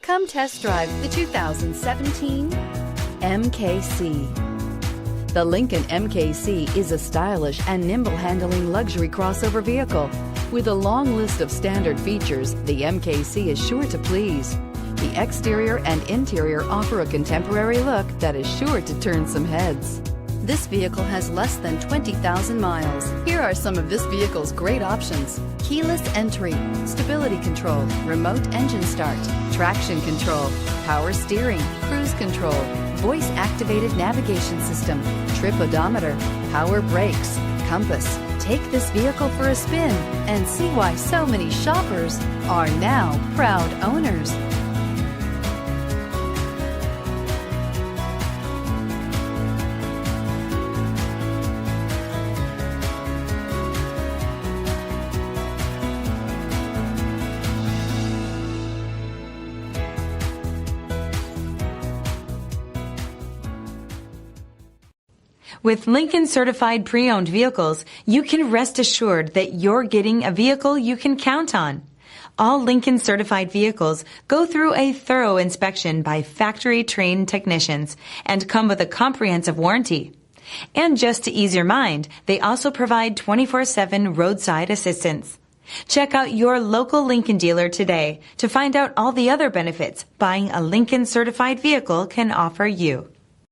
Come test drive the 2017 MKC. The Lincoln MKC is a stylish and nimble-handling luxury crossover vehicle. With a long list of standard features, the MKC is sure to please. The exterior and interior offer a contemporary look that is sure to turn some heads. This vehicle has less than 20,000 miles. Here are some of this vehicle's great options: keyless entry, stability control, remote engine start, traction control, power steering, cruise control, voice-activated navigation system, trip odometer, power brakes, compass. Take this vehicle for a spin and see why so many shoppers are now proud owners. With Lincoln certified pre-owned vehicles, you can rest assured that you're getting a vehicle you can count on. All Lincoln certified vehicles go through a thorough inspection by factory trained technicians and come with a comprehensive warranty. And just to ease your mind, they also provide 24/7 roadside assistance. Check out your local Lincoln dealer today to find out all the other benefits buying a Lincoln certified vehicle can offer you.